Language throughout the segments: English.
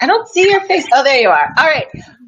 I don't see your face. Oh, there you are. All right.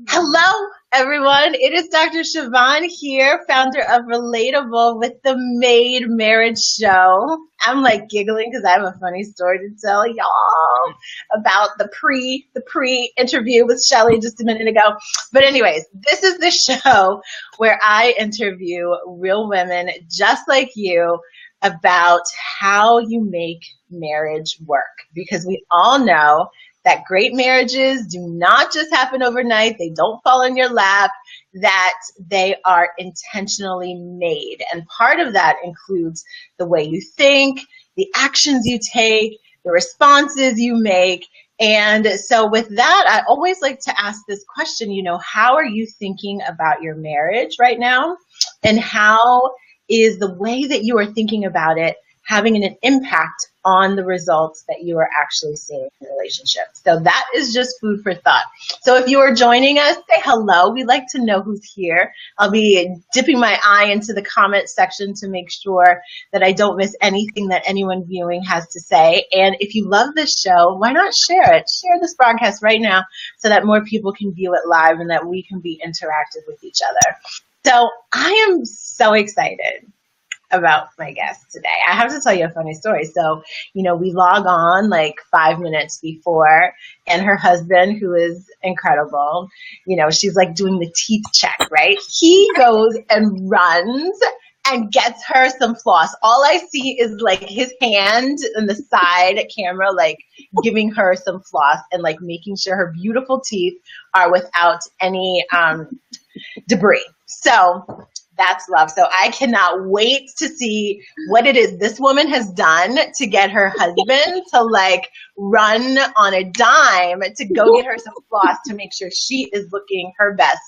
Hello, everyone. It is Dr. Siobhan here, founder of Relatable with the Made Marriage Show. I'm like giggling because I have a funny story to tell y'all about the pre interview with Shelly just a minute ago. But anyways, this is the show where I interview real women just like you about how you make marriage work, because we all know that great marriages do not just happen overnight. They don't fall in your lap, that they are intentionally made. And part of that includes the way you think, the actions you take, the responses you make. And so with that, I always like to ask this question, how are you thinking about your marriage right now? And how is the way that you are thinking about it having an impact on the results that you are actually seeing in the relationship? So that is just food for thought. So if you are joining us, say hello. We'd like to know who's here. I'll be dipping my eye into the comment section to make sure that I don't miss anything that anyone viewing has to say. And if you love this show, why not share it? Share this broadcast right now so that more people can view it live and that we can be interactive with each other. So I am so excited about my guest today. I have to tell you a funny story. So, we log on like 5 minutes before, and her husband, who is incredible, she's like doing the teeth check, right? He goes and runs and gets her some floss. All I see is like his hand in the side camera, like giving her some floss and like making sure her beautiful teeth are without any debris. So that's love. So I cannot wait to see what it is this woman has done to get her husband to like run on a dime to go get her some floss to make sure she is looking her best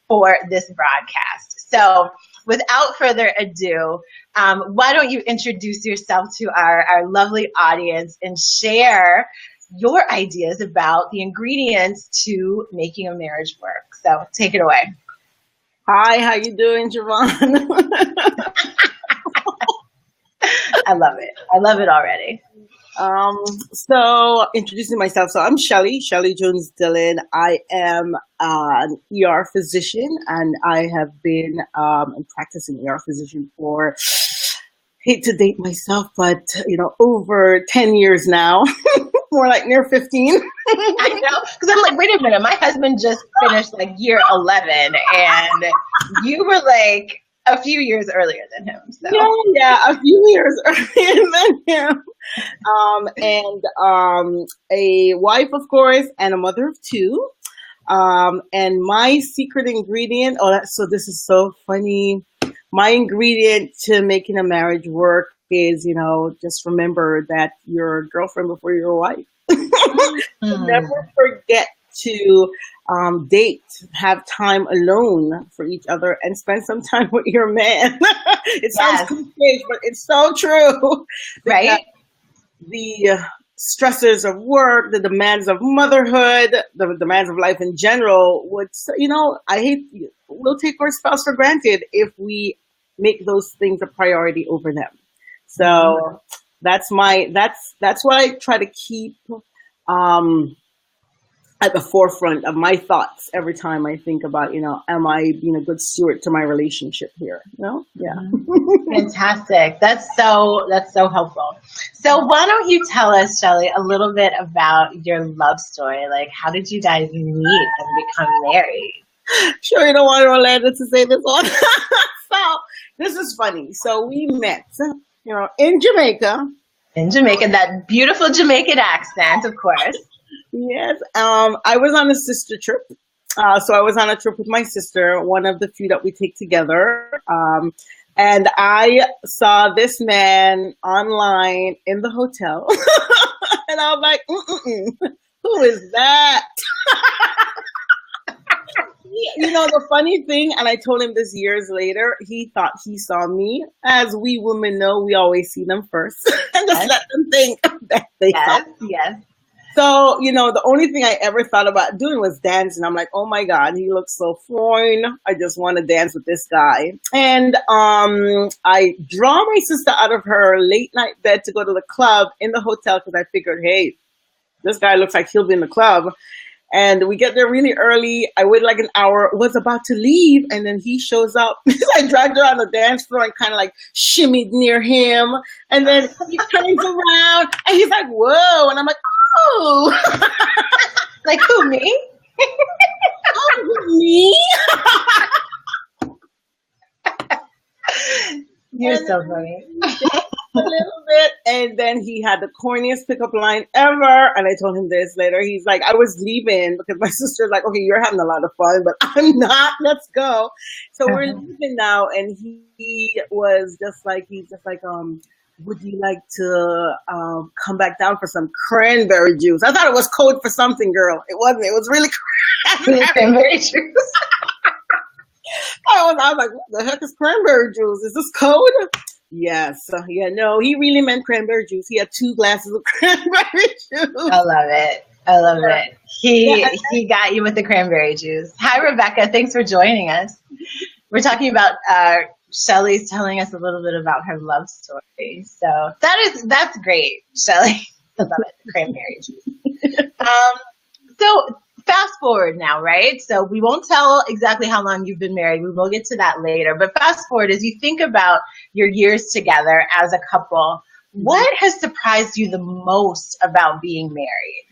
for this broadcast. So without further ado, why don't you introduce yourself to our lovely audience and share your ideas about the ingredients to making a marriage work. So take it away. Hi, how you doing, Javon? I love it. I love it already. So introducing myself. So I'm Shelly Jones Dillon. I am an ER physician, and I have been practicing ER physician for, hate to date myself, but over 10 years now. More like near 15. I know, because I'm like, wait a minute, my husband just finished like year 11, and you were like a few years earlier than him. So. Yeah, a few years earlier than him. And a wife, of course, and a mother of two. And my secret ingredient, so this is so funny. My ingredient to making a marriage work is, just remember that you're a girlfriend before you're a wife. Never forget to date, have time alone for each other, and spend some time with your man. It sounds cliche, but it's so true. Right? The stresses of work, the demands of motherhood, the demands of life in general we'll take our spouse for granted if we make those things a priority over them. So that's what I try to keep at the forefront of my thoughts every time I think about, am I being a good steward to my relationship here? Yeah. Fantastic. That's so helpful. So why don't you tell us, Shelly, a little bit about your love story? Like, how did you guys meet and become married? Sure, you don't want Orlando to say this on. So this is funny. So we met, in Jamaica. In Jamaica, that beautiful Jamaican accent, of course. Yes. I was on a sister trip. So I was on a trip with my sister, one of the few that we take together. And I saw this man online in the hotel. And I was like, who is that? The funny thing, and I told him this years later, he thought he saw me. As we women know, we always see them first. And just let them think that they saw me. Yes. So, the only thing I ever thought about doing was dancing. I'm like, oh my God, he looks so fine. I just want to dance with this guy. And I draw my sister out of her late night bed to go to the club in the hotel because I figured, hey, this guy looks like he'll be in the club. And we get there really early. I waited like an hour, was about to leave, and then he shows up. I dragged her on the dance floor and kind of like shimmied near him. And then he turns around and he's like, whoa. And I'm like, oh. Like, who, me? Oh, me? You're so funny. A little bit, and then he had the corniest pickup line ever. And I told him this later. He's like, I was leaving because my sister's like, okay, you're having a lot of fun, but I'm not. Let's go. So we're leaving now, and he was just like, would you like to come back down for some cranberry juice? I thought it was code for something, girl. It wasn't. It was really Cranberry juice. I was like, what the heck is cranberry juice? Is this code? Yes. Yeah, no, he really meant cranberry juice. He had 2 glasses of cranberry juice. I love it. I love it. He got you with the cranberry juice. Hi, Rebecca. Thanks for joining us. We're talking about Shelly's telling us a little bit about her love story. So that's great, Shelly. I love it. Cranberry juice. So fast forward now, right? So we won't tell exactly how long you've been married. We will get to that later. But fast forward, as you think about your years together as a couple, what has surprised you the most about being married?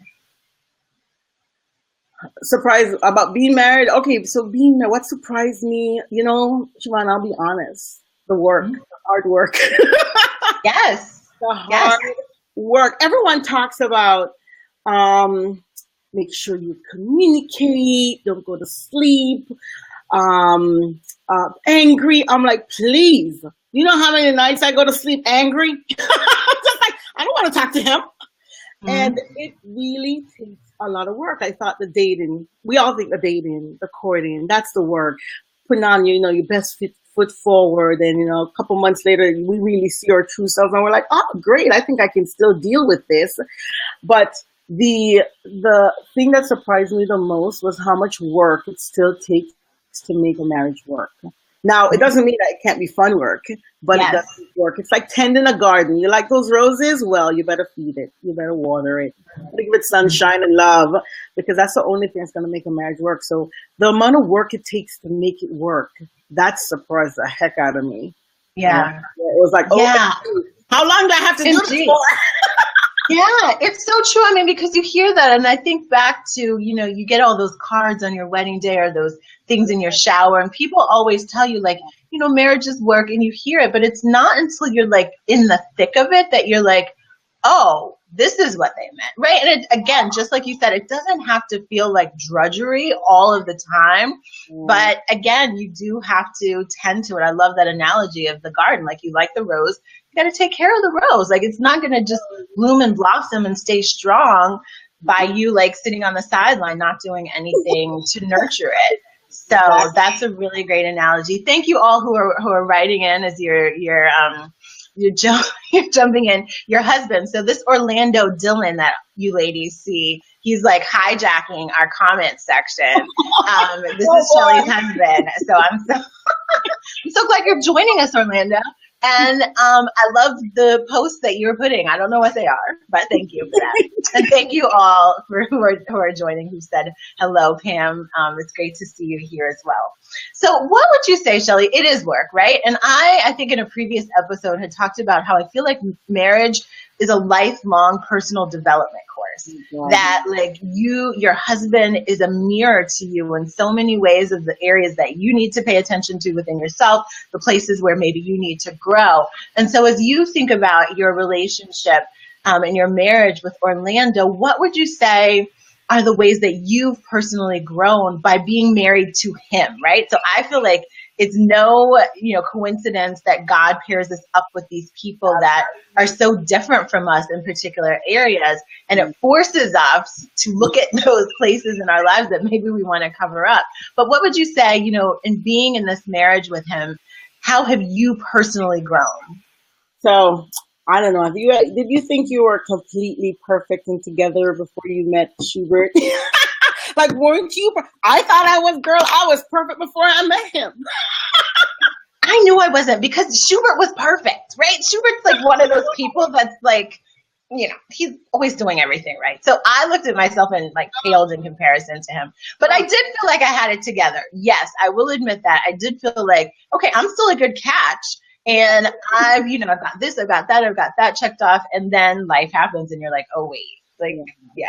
Surprised about being married? Okay, so what surprised me, Siobhan, I'll be honest. The work, the hard work. Yes. The hard work. Everyone talks about make sure you communicate, don't go to sleep, angry. I'm like, please. You know how many nights I go to sleep angry? Just like, I don't want to talk to him. And it really takes a lot of work. I thought we all think the dating, the courting, that's the work. Putting on, your best foot forward. And, a couple months later, we really see our true selves. And we're like, oh, great. I think I can still deal with this. But the thing that surprised me the most was how much work it still takes to make a marriage work. Now, it doesn't mean that it can't be fun work, but it doesn't work. It's like tending a garden. You like those roses? Well, you better feed it. You better water it. Give it sunshine and love, because that's the only thing that's going to make a marriage work. So the amount of work it takes to make it work, that surprised the heck out of me. Yeah. It was like, how long do I have to do this for? Yeah, it's so true. I mean, because you hear that, and I think back to, you get all those cards on your wedding day or those things in your shower, and people always tell you, like, marriage is work, and you hear it, but it's not until you're, like, in the thick of it that you're like, oh, this is what they meant, right? And again, just like you said, it doesn't have to feel like drudgery all of the time, but again, you do have to tend to it. I love that analogy of the garden. Like, you like the rose, you got to take care of the rose. Like, it's not going to just bloom and blossom and stay strong by you, like, sitting on the sideline, not doing anything to nurture it. So that's a really great analogy. Thank you all who are writing in as you're jumping in. Your husband. So this Orlando Dylan that you ladies see, he's like hijacking our comment section. This is Shelly's husband. So I'm so glad you're joining us, Orlando. And I love the posts that you're putting. I don't know what they are, but thank you for that. And thank you all for who are joining, who said hello, Pam. It's great to see you here as well. So what would you say, Shelly? It is work, right? And I think in a previous episode had talked about how I feel like marriage is a lifelong personal development course. That like your husband is a mirror to you in so many ways of the areas that you need to pay attention to within yourself, the places where maybe you need to grow. And so as you think about your relationship and your marriage with Orlando, what would you say are the ways that you've personally grown by being married to him, right? So I feel like it's no, coincidence that God pairs us up with these people that are so different from us in particular areas. And it forces us to look at those places in our lives that maybe we want to cover up. But what would you say, in being in this marriage with him, how have you personally grown? So I don't know. Did you think you were completely perfect and together before you met Schubert? Like, weren't you? I thought I was perfect before I met him. I knew I wasn't, because Schubert was perfect, right? Schubert's like one of those people that's like, he's always doing everything right. So I looked at myself and like paled in comparison to him. But I did feel like I had it together. Yes, I will admit that. I did feel like, okay, I'm still a good catch. And I've got this, I've got that checked off. And then life happens and you're like, oh, wait. Like, yeah.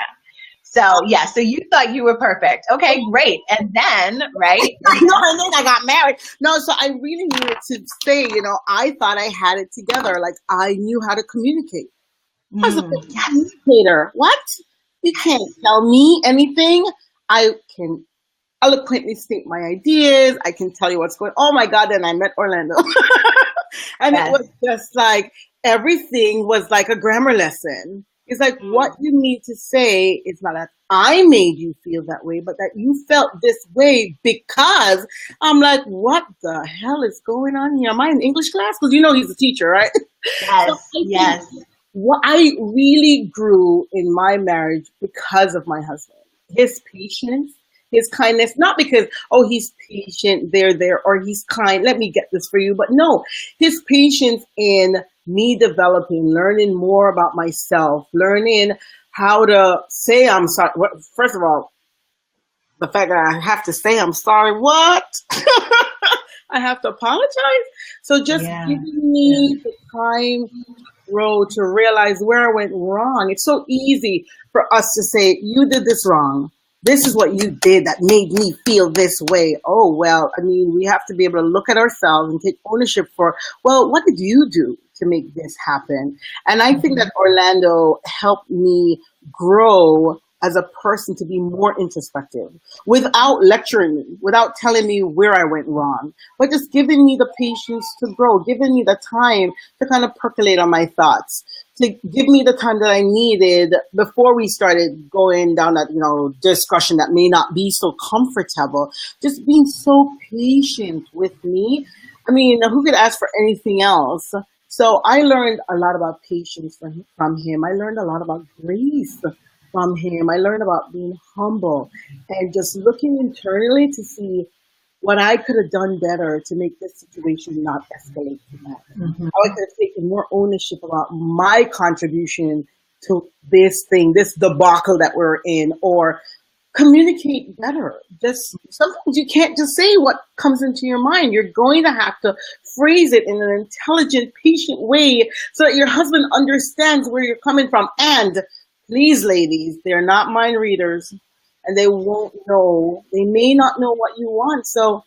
So, yeah, so you thought you were perfect. Okay, great. And then, right? I know, and then I got married. No, so I really needed to say, I thought I had it together. Like, I knew how to communicate. I was a good communicator. What? You can't tell me anything. I can eloquently state my ideas. I can tell you what's going on. Oh my God, then I met Orlando. And It was just like, everything was like a grammar lesson. It's like, what you need to say is not that I made you feel that way, but that you felt this way because I'm like, what the hell is going on here? Am I in English class? Because he's a teacher, right? Yes, yes. What I really grew in my marriage because of my husband, his patience, his kindness, not because, oh, he's patient, there, or he's kind, let me get this for you. But no, his patience in me developing, learning more about myself, learning how to say I'm sorry. First of all, the fact that I have to say I'm sorry, what? I have to apologize. So just giving me the time grow to realize where I went wrong. It's so easy for us to say, you did this wrong. This is what you did that made me feel this way. Oh, well, I mean, we have to be able to look at ourselves and take ownership for, well, what did you do to make this happen? And I think that Orlando helped me grow as a person to be more introspective without lecturing me, without telling me where I went wrong, but just giving me the patience to grow, giving me the time to kind of percolate on my thoughts, to give me the time that I needed before we started going down that, discussion that may not be so comfortable, just being so patient with me. I mean, who could ask for anything else? So I learned a lot about patience from him. I learned a lot about grace from him. I learned about being humble and just looking internally to see what I could have done better to make this situation not escalate to that. How I could have taken more ownership about my contribution to this thing, this debacle that we're in, or communicate better. Just sometimes you can't just say what comes into your mind. You're going to have to phrase it in an intelligent, patient way so that your husband understands where you're coming from. And please, ladies, they're not mind readers and they won't know. They may not know what you want. So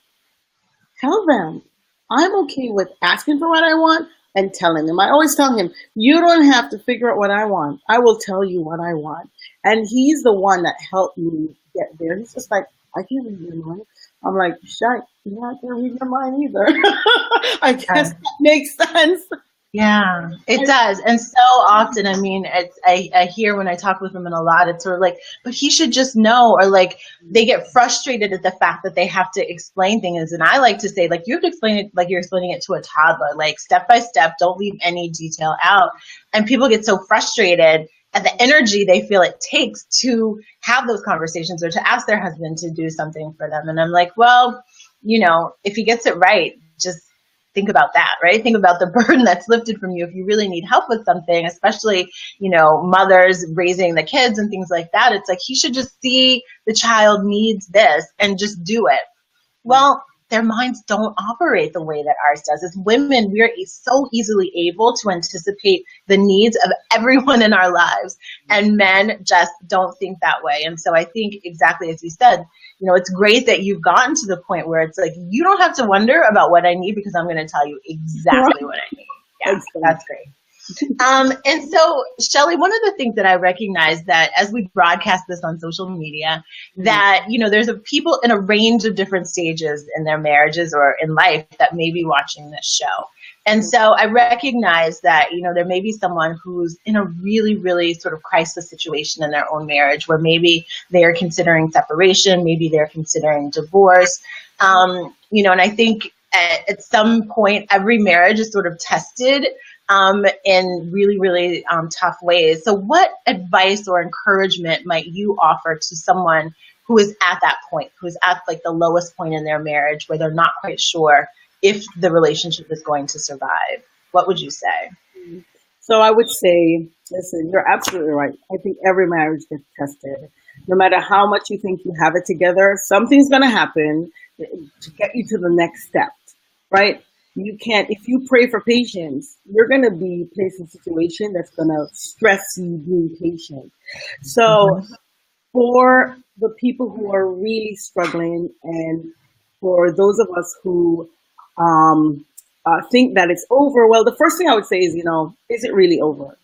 tell them, I'm okay with asking for what I want and telling them. I always tell him, you don't have to figure out what I want. I will tell you what I want. And he's the one that helped me get there. He's just like, I can't read your mind. I'm like, shut, you're not going to read your mind either. I guess that makes sense. Yeah, it does. And so often, I mean, I hear when I talk with women a lot, it's sort of like, but he should just know, or like they get frustrated at the fact that they have to explain things. And I like to say, like, you have to explain it like you're explaining it to a toddler, like step by step, don't leave any detail out. And people get so frustrated at the energy they feel it takes to have those conversations or to ask their husband to do something for them. And I'm like, well, if he gets it right, just think about that, right? Think about the burden that's lifted from you if you really need help with something, especially, mothers raising the kids and things like that. It's like he should just see the child needs this and just do it. Well, their minds don't operate the way that ours does. As women, we're so easily able to anticipate the needs of everyone in our lives, and men just don't think that way. And so I think exactly as you said, it's great that you've gotten to the point where it's like, you don't have to wonder about what I need because I'm going to tell you exactly what I need. Yeah, that's great. And so, Shelly, one of the things that I recognize that as we broadcast this on social media, that, there's people in a range of different stages in their marriages or in life that may be watching this show. And so I recognize that, there may be someone who's in a really, really sort of crisis situation in their own marriage where maybe they're considering separation, maybe they're considering divorce, and I think at some point, every marriage is sort of tested in really, really tough ways. So what advice or encouragement might you offer to someone who is at that point, who's at like the lowest point in their marriage where they're not quite sure if the relationship is going to survive? What would you say? So I would say, listen, you're absolutely right. I think every marriage gets tested. No matter how much you think you have it together, something's going to happen to get you to the next step, right? You can't, if you pray for patience, you're going to be placed in a situation that's going to stress you being patient. So Mhm. for the people who are really struggling and for those of us who um, think that it's over, well, the first thing I would say is, is it really over?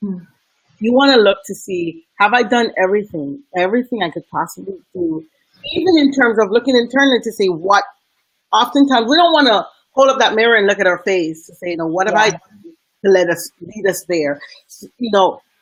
You want to look to see, have I done everything I could possibly do, even in terms of looking internally to see what, oftentimes we don't want to hold up that mirror and look at our face to say, what have I Yeah. done to let us lead us there?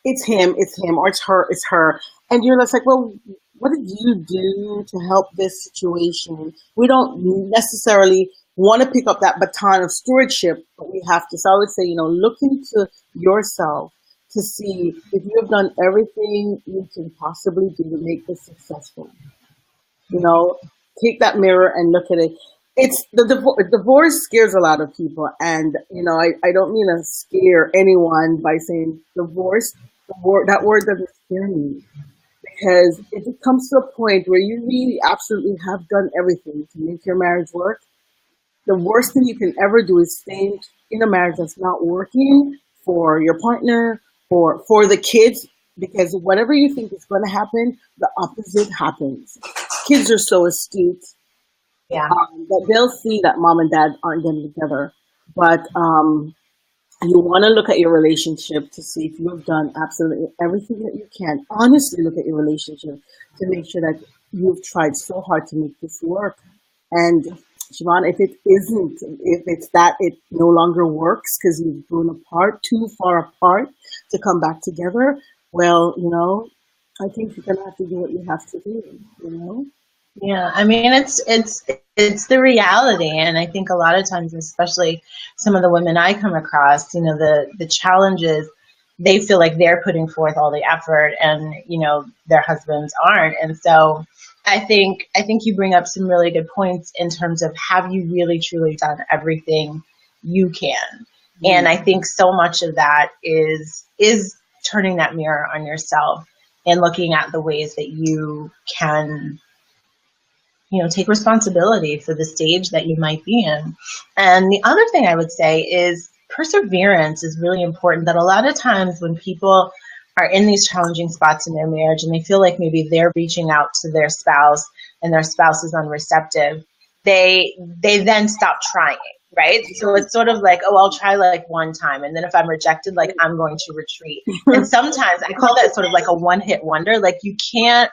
It's him, or it's her. And you're just like, well, what did you do to help this situation? We don't necessarily want to pick up that baton of stewardship, but we have to. So I would say, look into yourself to see if you have done everything you can possibly do to make this successful. You know, take that mirror and look at it. It's divorce scares a lot of people, and I don't mean to scare anyone by saying divorce. That word doesn't scare me because if it comes to a point where you really absolutely have done everything to make your marriage work, the worst thing you can ever do is stay in a marriage that's not working for your partner, for the kids, because whatever you think is going to happen, the opposite happens. Kids are so astute Yeah. that they'll see that mom and dad aren't getting together. But you want to look at your relationship to see if you've done absolutely everything that you can. Honestly, look at your relationship to make sure that you've tried so hard to make this work. And Siobhan, if it isn't, if it's that it no longer works because you've grown apart, too far apart to come back together, well, I think you're gonna have to do what you have to do. You know. Yeah, I mean it's the reality, and I think a lot of times, especially some of the women I come across, the challenges, they feel like they're putting forth all the effort, and their husbands aren't, and so I think you bring up some really good points in terms of have you really truly done everything you can, and Mm. I think so much of that is turning that mirror on yourself and looking at the ways that you can take responsibility for the stage that you might be in. And the other thing I would say is perseverance is really important. That a lot of times when people are in these challenging spots in their marriage and they feel like maybe they're reaching out to their spouse and their spouse is unreceptive, they then stop trying. Right. So it's sort of like, oh, I'll try like one time. And then if I'm rejected, like I'm going to retreat. And sometimes I call that sort of like a one hit wonder. Like you can't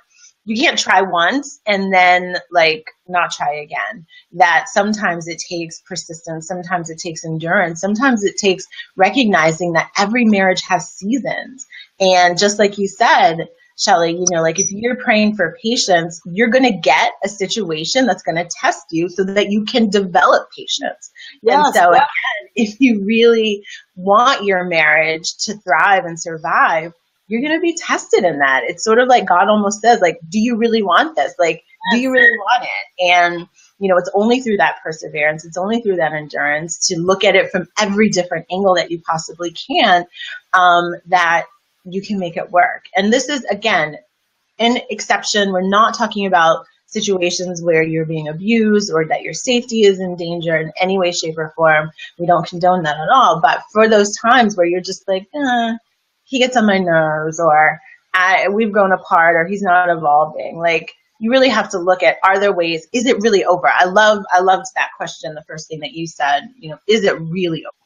try once and then like not try again. That sometimes it takes persistence, sometimes it takes endurance, sometimes it takes recognizing that every marriage has seasons. And just like you said, Shelly, like if you're praying for patience, you're going to get a situation that's going to test you so that you can develop patience. And Yes. so, again, if you really want your marriage to thrive and survive, you're going to be tested in that. It's sort of like God almost says, like, do you really want this? Like, do you really want it? And, it's only through that perseverance, it's only through that endurance to look at it from every different angle that you possibly can, that you can make it work. And this is, again, an exception. We're not talking about situations where you're being abused or that your safety is in danger in any way, shape, or form. We don't condone that at all. But for those times where you're just like, he gets on my nerves, or we've grown apart, or he's not evolving, like you really have to look at, are there ways, is it really over? I loved that question, the first thing that you said, is it really over?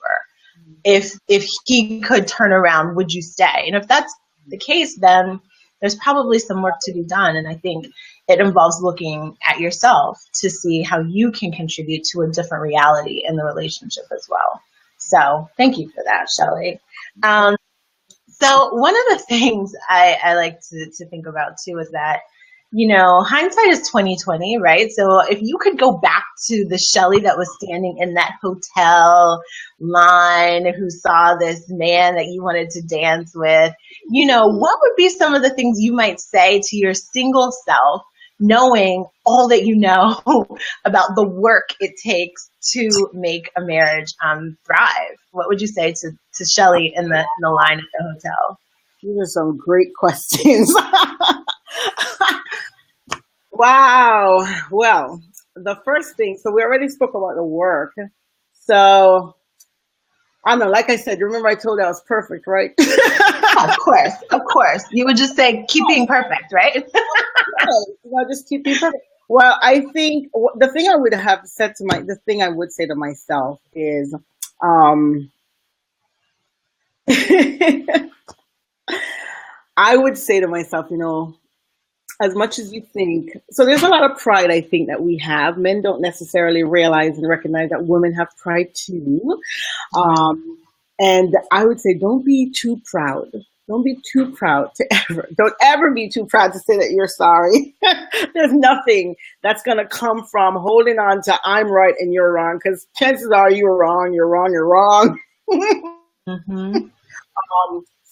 If he could turn around, would you stay? And if that's the case, then there's probably some work to be done. And I think it involves looking at yourself to see how you can contribute to a different reality in the relationship as well. So thank you for that, Shelly. So one of the things I like to think about too is that, hindsight is 2020, right? So if you could go back to the Shelly that was standing in that hotel line who saw this man that you wanted to dance with, what would be some of the things you might say to your single self knowing all that you know about the work it takes to make a marriage thrive. What would you say to Shelly in the line at the hotel? These are some great questions. Wow. Well, the first thing, so we already spoke about the work. So, I don't know, like I said, remember I told you I was perfect, right? Of course, of course. You would just say, keep being perfect, right? Just keep being perfect. Well, I think the thing I would have said to the thing I would say to myself is, um, I would say to myself, as much as you think, so there's a lot of pride I think that we have. Men don't necessarily realize and recognize that women have pride too. And I would say, don't be too proud. Don't be too proud don't ever be too proud to say that you're sorry. There's nothing that's going to come from holding on to I'm right and you're wrong, because chances are you're wrong, you're wrong, you're wrong. Mm-hmm.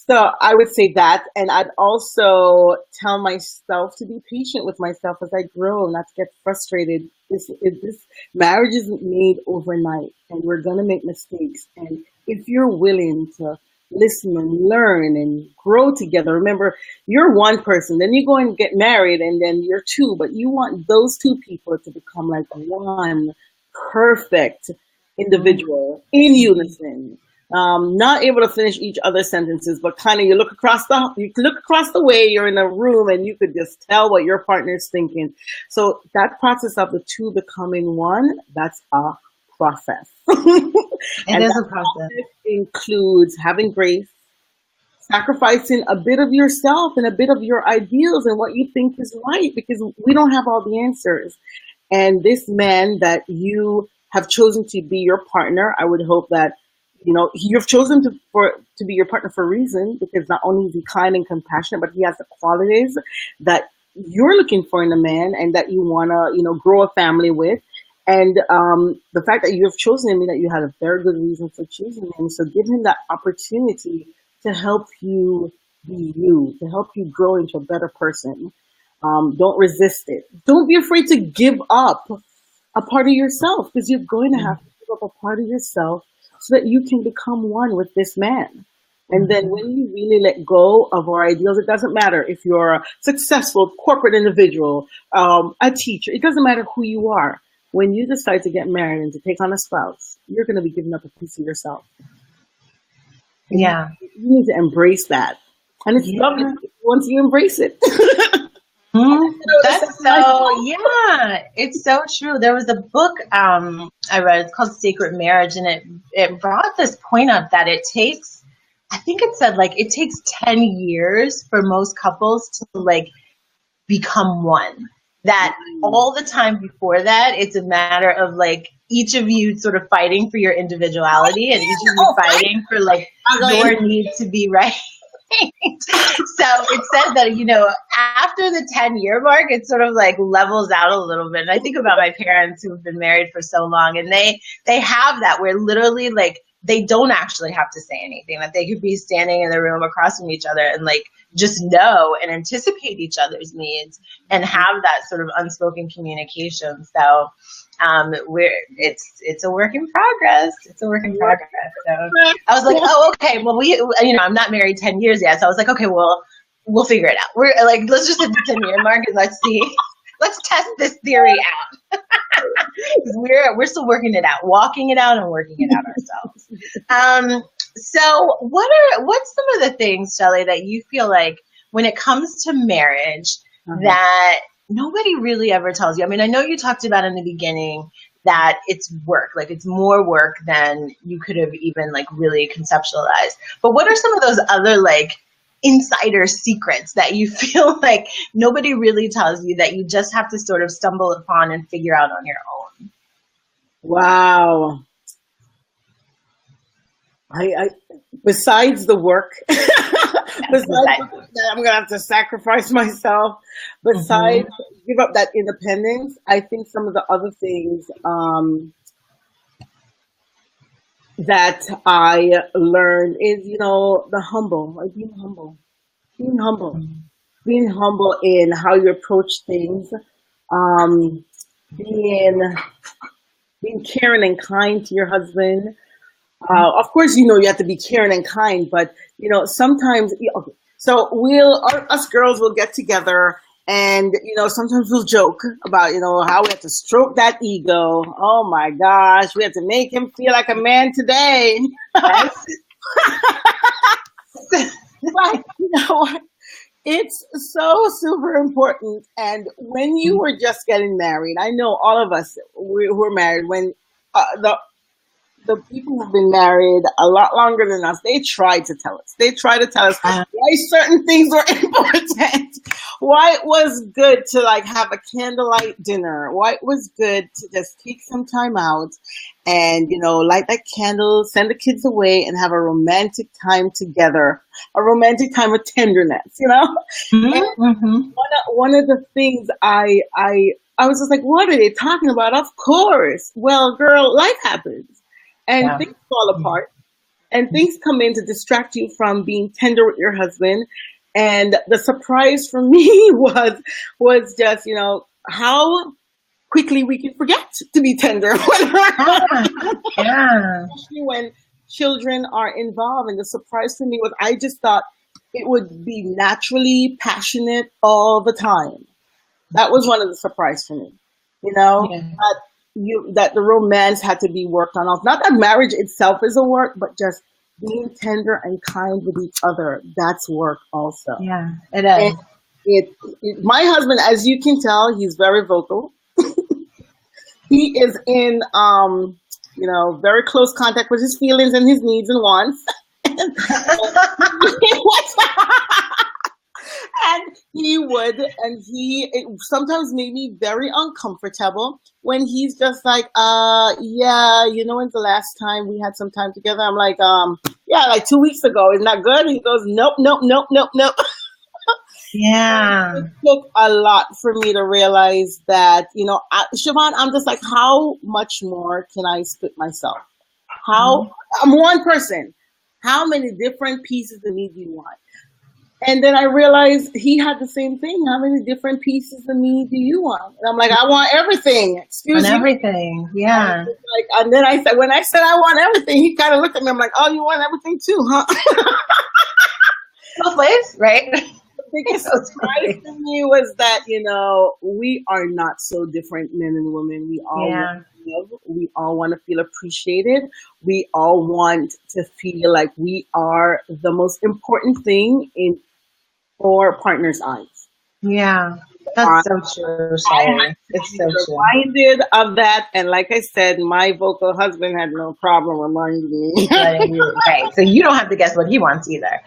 So I would say that, and I'd also tell myself to be patient with myself as I grow, not to get frustrated. This marriage isn't made overnight, and we're gonna make mistakes. And if you're willing to listen and learn and grow together, remember you're one person. Then you go and get married, and then you're two, but you want those two people to become like one perfect individual in unison. Not able to finish each other's sentences, but kind of you look across the way, you're in a room and you could just tell what your partner's thinking. So that process of the two becoming one, that's a process. It And is that a process. process includes having grace, sacrificing a bit of yourself and a bit of your ideals and what you think is right, because we don't have all the answers. And this man that you have chosen to be your partner, I would hope that you've chosen to be your partner for a reason, because not only is he kind and compassionate, but he has the qualities that you're looking for in a man and that you want to, grow a family with. And the fact that you have chosen him means that you had a very good reason for choosing him. So give him that opportunity to help you be you, to help you grow into a better person. Don't resist it. Don't be afraid to give up a part of yourself, because you're going to have to give up a part of yourself so that you can become one with this man. And then when you really let go of our ideals, it doesn't matter if you're a successful corporate individual, a teacher, it doesn't matter who you are. When you decide to get married and to take on a spouse, you're going to be giving up a piece of yourself. And Yeah. you need to embrace that. And it's lovely once you embrace it. That's so, yeah, it's so true. There was a book I read, it's called Sacred Marriage, and it brought this point up that it takes, I think it said like it takes 10 years for most couples to like become one. That all the time before that, it's a matter of like each of you sort of fighting for your individuality and each of you fighting for like your need to be right. So it says that, after the 10-year mark, it sort of like levels out a little bit. And I think about my parents who've been married for so long, and they have that where literally like they don't actually have to say anything, that they could be standing in the room across from each other and like just know and anticipate each other's needs and have that sort of unspoken communication. So it's a work in progress. It's a work in progress. So I was like, oh, okay. Well, I'm not married 10 years yet. So I was like, okay, well, we'll figure it out. We're like, let's just hit the 10-year mark and let's test this theory out. we're still working it out, walking it out and working it out ourselves. So what's some of the things, Shelly, that you feel like when it comes to marriage that nobody really ever tells you? I mean, I know you talked about in the beginning that it's work, like it's more work than you could have even like really conceptualized. But what are some of those other like insider secrets that you feel like nobody really tells you, that you just have to sort of stumble upon and figure out on your own? Wow. I besides the work, I'm gonna have to sacrifice myself. Besides, give up that independence. I think some of the other things that I learned is, the humble, like being humble in how you approach things. um, being being caring and kind to your husband. Of course, you have to be caring and kind, but sometimes. Okay, so us girls will get together, and sometimes we'll joke about how we have to stroke that ego. Oh my gosh, we have to make him feel like a man today. Yes. But it's so super important. And when you were just getting married, I know all of us who were married when the people who've been married a lot longer than us, they tried to tell us. They tried to tell us why certain things were important. Why it was good to like have a candlelight dinner. Why it was good to just take some time out and, light that candle, send the kids away and have a romantic time together. A romantic time of tenderness. Mm-hmm. And Mm-hmm. one of the things I was just like, what are they talking about? Of course. Well, girl, life happens. And Yeah. things fall apart and things come in to distract you from being tender with your husband. And the surprise for me was just, how quickly we can forget to be tender. Yeah. Especially when children are involved. And the surprise for me was I just thought it would be naturally passionate all the time. That was one of the surprise for me, Yeah. that the romance had to be worked on. Not that marriage itself is a work, but just being tender and kind with each other. That's work also. Yeah. It And is. my husband, as you can tell, he's very vocal. He is in, very close contact with his feelings and his needs and wants. And it sometimes made me very uncomfortable when he's just like, yeah, when's the last time we had some time together? I'm like, yeah, like 2 weeks ago. Isn't that good? And he goes, nope, nope, nope, nope, nope. Yeah. It took a lot for me to realize that, Siobhan, I'm just like, how much more can I split myself? I'm one person. How many different pieces of me do you want? And then I realized he had the same thing. How many different pieces of me do you want? And I'm like, I want everything. Excuse On me. everything. Yeah. And then when I said I want everything, he kind of looked at me. I'm like, oh, you want everything too, huh? Both ways, right? The biggest surprise to me was that, we are not so different, men and women. We all want to love. We all want to feel appreciated. We all want to feel like we are the most important thing in our partner's eyes. Yeah. That's so true, Shelly. It's so true. Reminded of that, and like I said, my vocal husband had no problem reminding me. Right. So you don't have to guess what he wants either.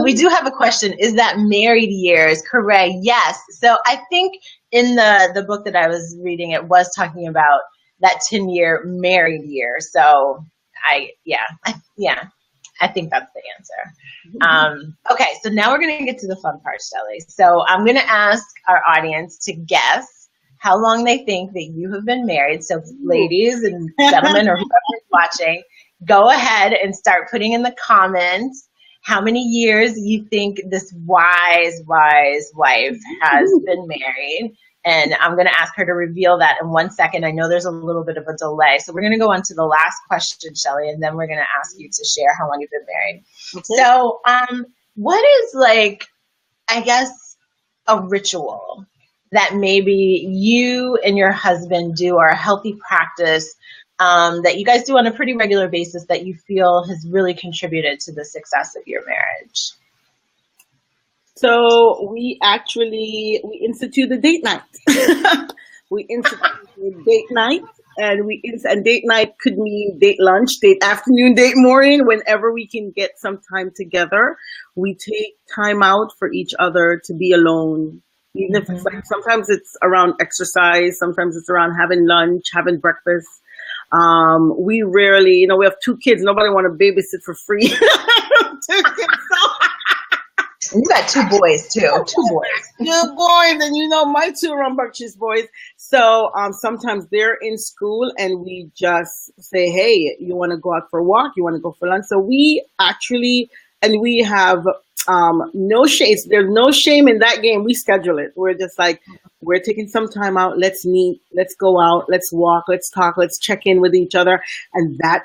We do have a question. Is that married years correct? Yes. So I think in the book that I was reading, it was talking about that 10-year married year. So I think that's the answer. Okay, so now we're going to get to the fun part, Shelly. So I'm going to ask our audience to guess how long they think that you have been married. So ladies and gentlemen or whoever is watching, go ahead and start putting in the comments how many years you think this wise wife has been married. And I'm going to ask her to reveal that in 1 second. I know there's a little bit of a delay. So we're going to go on to the last question, Shelly, and then we're going to ask you to share how long you've been married. Okay. So what is, like, I guess, a ritual that maybe you and your husband do, or a healthy practice that you guys do on a pretty regular basis that you feel has really contributed to the success of your marriage? So we instituted date night. We instituted date night, and date night could mean date lunch, date afternoon, date morning, whenever we can get some time together. We take time out for each other to be alone. Even if it's like, sometimes it's around exercise, sometimes it's around having lunch, having breakfast. We rarely, we have 2 kids. Nobody want to babysit for free. 2 kids. You got 2 boys too. 2 boys. 2 boys, and my 2 rambunctious boys. So sometimes they're in school, and we just say, "Hey, you want to go out for a walk? You want to go for lunch?" So we actually, and we have No shame. There's no shame in that game. We schedule it. We're just like, we're taking some time out. Let's meet. Let's go out. Let's walk. Let's talk. Let's check in with each other. And that's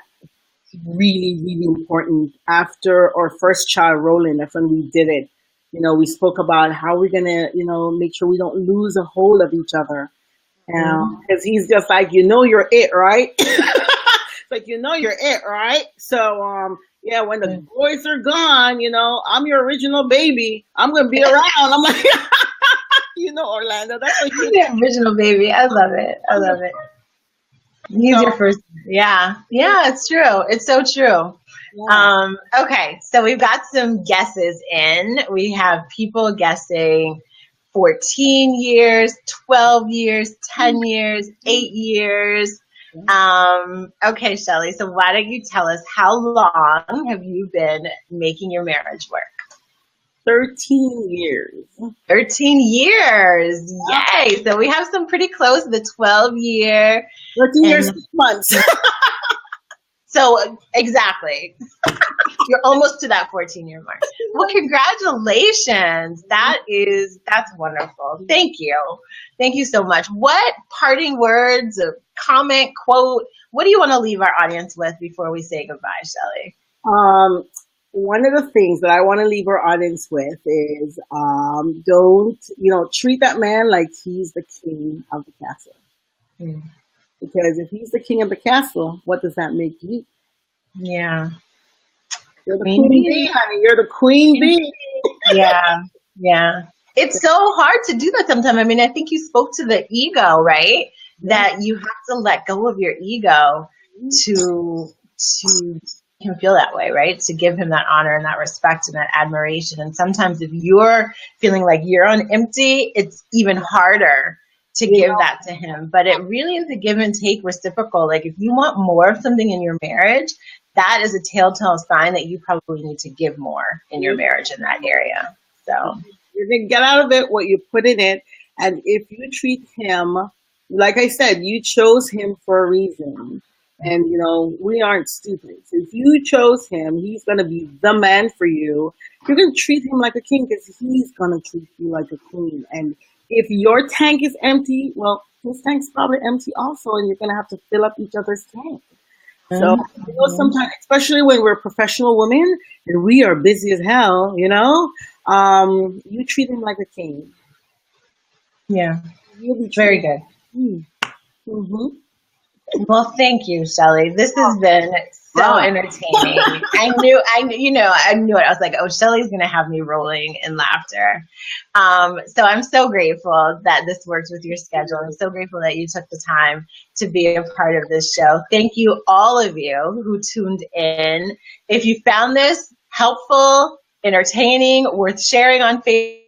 really, really important. After our first child, Roland, that's when we did it. We spoke about how we're gonna, make sure we don't lose a hold of each other. Because he's just like, you're it, right? It's like, you're it, right? So, yeah, when the boys are gone, I'm your original baby. I'm gonna be around. I'm like, Orlando. That's what The original baby. I love it. I love it. He's your first. Yeah. Yeah, it's true. It's so true. Yeah. Okay, so we've got some guesses in. We have people guessing 14 years, 12 years, 10 years, 8 years. Okay, Shelly, so why don't you tell us how long have you been making your marriage work? 13 years. 13 years. Yay. So we have some pretty close, the 12-year. 13 years, 6 months. So exactly. You're almost to that 14-year mark. Well, congratulations. That's wonderful. Thank you. Thank you so much. What parting words, a comment, quote, what do you want to leave our audience with before we say goodbye, Shelly? One of the things that I want to leave our audience with is don't, treat that man like he's the king of the castle. Because if he's the king of the castle, what does that make you? Yeah. You're the queen bee, honey. You're the queen bee. Yeah. Yeah. It's so hard to do that sometimes. I mean, I think you spoke to the ego, right? That you have to let go of your ego to him feel that way, right? To give him that honor and that respect and that admiration. And sometimes if you're feeling like you're on empty, it's even harder to give that to him. But it really is a give and take reciprocal. Like if you want more of something in your marriage, that is a telltale sign that you probably need to give more in your marriage in that area. So you're going to get out of it what you put in it. And if you treat him, like I said, you chose him for a reason. And, we aren't stupid. So if you chose him, he's going to be the man for you. You're going to treat him like a king because he's going to treat you like a queen. And if your tank is empty, well, his tank's probably empty also, and you're going to have to fill up each other's tank. So, sometimes, especially when we're professional women and we are busy as hell, you treat him like a king. Yeah. Very good. Mm-hmm. Well, thank you, Shelly. This has been so entertaining. I knew it. I was like, oh, Shelly's going to have me rolling in laughter. So I'm so grateful that this works with your schedule. I'm so grateful that you took the time to be a part of this show. Thank you, all of you who tuned in. If you found this helpful, entertaining, worth sharing on Facebook,